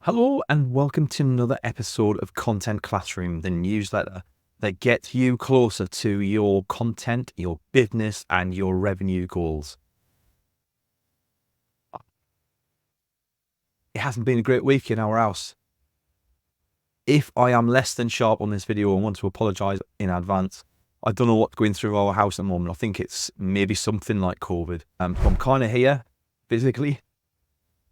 Hello and welcome to another episode of Content Classroom, the newsletter that gets you closer to your content, your business, and your revenue goals. It hasn't been a great week in our house. If I am less than sharp on this video, I want to apologize in advance. I don't know what's going through our house at the moment. I think it's maybe something like COVID. So I'm kind of here physically,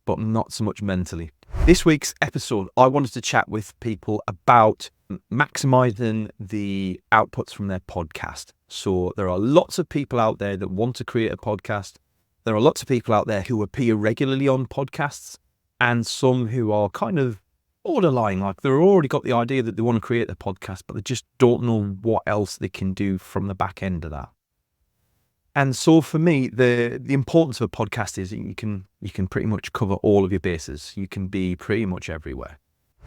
but not so much mentally. This week's episode, I wanted to chat with people about maximizing the outputs from their podcast. So there are lots of people out there that want to create a podcast. There are lots of people out there who appear regularly on podcasts, and some who are kind of borderline, like they've already got the idea that they want to create a podcast, but they just don't know what else they can do from the back end of that. And so for me, the importance of a podcast is that you can pretty much cover all of your bases. You can be pretty much everywhere.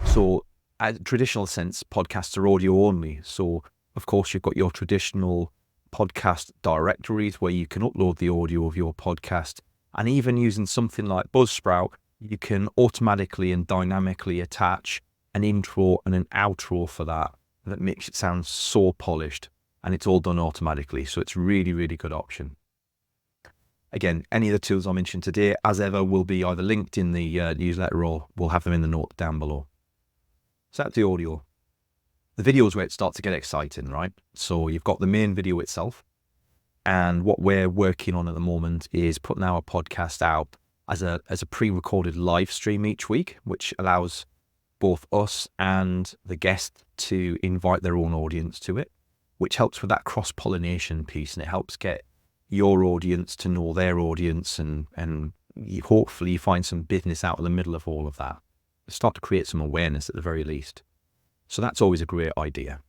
So as a traditional sense, podcasts are audio only. So of course you've got your traditional podcast directories where you can upload the audio of your podcast. And even using something like Buzzsprout, you can automatically and dynamically attach an intro and an outro for that makes it sound so polished. And it's all done automatically. So it's really, really good option. Again, any of the tools I mentioned today, as ever, will be either linked in the newsletter or we'll have them in the notes down below. So that's the audio. The video is where it starts to get exciting, right? So you've got the main video itself. And what we're working on at the moment is putting our podcast out as a pre-recorded live stream each week, which allows both us and the guest to invite their own audience to it, which helps with that cross-pollination piece, and it helps get your audience to know their audience, and hopefully you find some business out of the middle of all of that. Start to create some awareness at the very least. So that's always a great idea.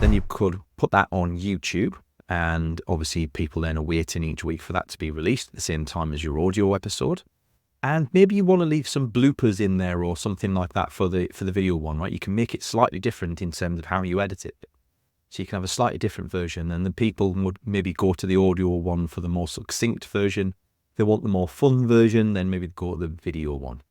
Then you could put that on YouTube, and obviously people then are waiting each week for that to be released at the same time as your audio episode. And maybe you want to leave some bloopers in there or something like that for the video one, right? You can make it slightly different in terms of how you edit it. So you can have a slightly different version, and the people would maybe go to the audio one for the more succinct version. If they want the more fun version, then maybe go to the video one.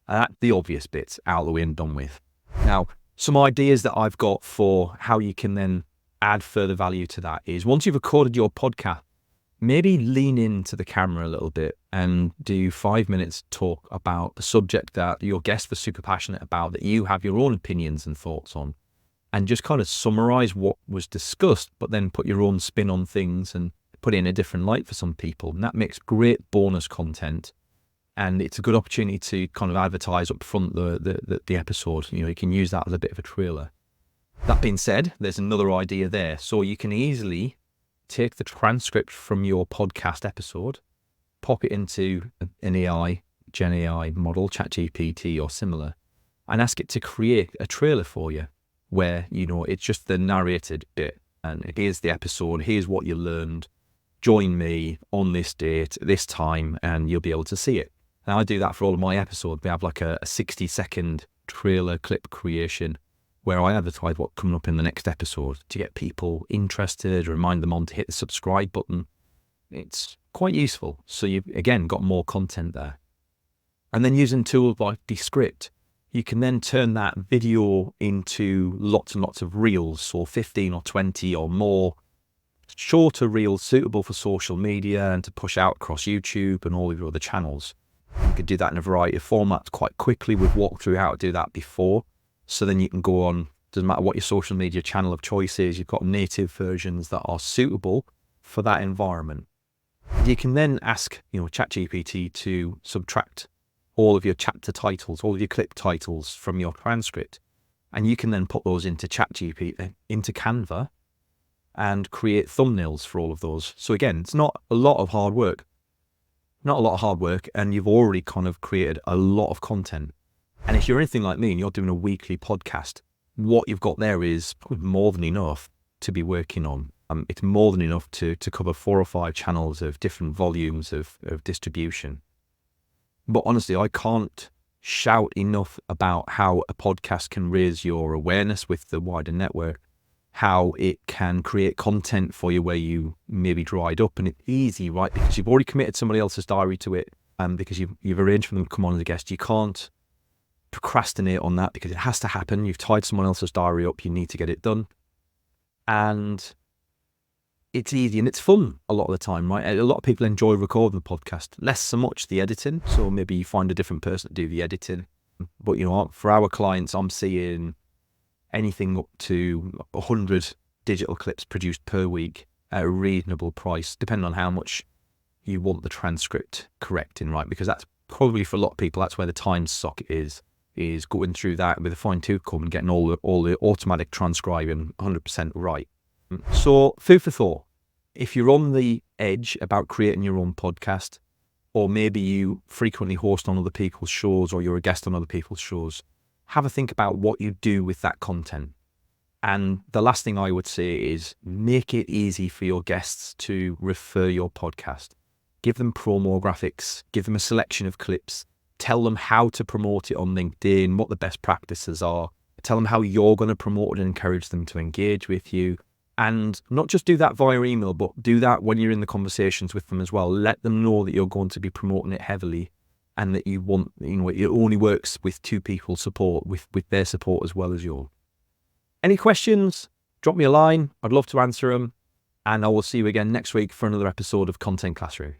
And that's the obvious bits out of the way and done with. Now, some ideas that I've got for how you can then add further value to that is, once you've recorded your podcast, maybe lean into the camera a little bit and do 5 minutes talk about the subject that your guest was super passionate about, that you have your own opinions and thoughts on. And just kind of summarize what was discussed, but then put your own spin on things and put it in a different light for some people. And that makes great bonus content. And it's a good opportunity to kind of advertise up front the episode. You can use that as a bit of a trailer. That being said, there's another idea there. So you can easily take the transcript from your podcast episode, pop it into an AI, Gen AI model, ChatGPT or similar, and ask it to create a trailer for you, where, it's just the narrated bit. And here's the episode, here's what you learned, join me on this date, this time, and you'll be able to see it. And I do that for all of my episodes. We have like a 60-second trailer clip creation where I advertise what's coming up in the next episode to get people interested, remind them on to hit the subscribe button. It's quite useful. So you've, again, got more content there. And then using tools like Descript, you can then turn that video into lots and lots of reels, so 15 or 20 or more shorter reels suitable for social media and to push out across YouTube and all of your other channels. You could do that in a variety of formats quite quickly. We've walked through how to do that before. So then you can go on, doesn't matter what your social media channel of choice is, you've got native versions that are suitable for that environment. You can then ask, ChatGPT to subtract all of your chapter titles, all of your clip titles from your transcript. And you can then put those into ChatGPT, into Canva, and create thumbnails for all of those. So again, it's not a lot of hard work. And you've already kind of created a lot of content. And if you're anything like me and you're doing a weekly podcast, what you've got there is probably more than enough to be working on. It's more than enough to cover 4 or 5 channels of different volumes of distribution. But honestly, I can't shout enough about how a podcast can raise your awareness with the wider network, how it can create content for you where you maybe dried up. And it's easy, right? Because you've already committed somebody else's diary to it, and because you've arranged for them to come on as a guest. You can't procrastinate on that because it has to happen. You've tied someone else's diary up. You need to get it done. And it's easy and it's fun a lot of the time, right? A lot of people enjoy recording the podcast, less so much the editing. So maybe you find a different person to do the editing. But, you know, for our clients, I'm seeing anything up to 100 digital clips produced per week at a reasonable price, depending on how much you want the transcript correcting, right? Because that's probably for a lot of people, that's where the time suck is going through that with a fine tooth comb and getting all the automatic transcribing 100% right. So food for thought. If you're on the edge about creating your own podcast, or maybe you frequently host on other people's shows or you're a guest on other people's shows, have a think about what you do with that content. And the last thing I would say is make it easy for your guests to refer your podcast. Give them promo graphics, give them a selection of clips, tell them how to promote it on LinkedIn, what the best practices are, tell them how you're going to promote it and encourage them to engage with you. And not just do that via email, but do that when you're in the conversations with them as well. Let them know that you're going to be promoting it heavily and that you want, you know, it only works with two people support, with their support as well as yours. Any questions? Drop me a line. I'd love to answer them. And I will see you again next week for another episode of Content Classroom.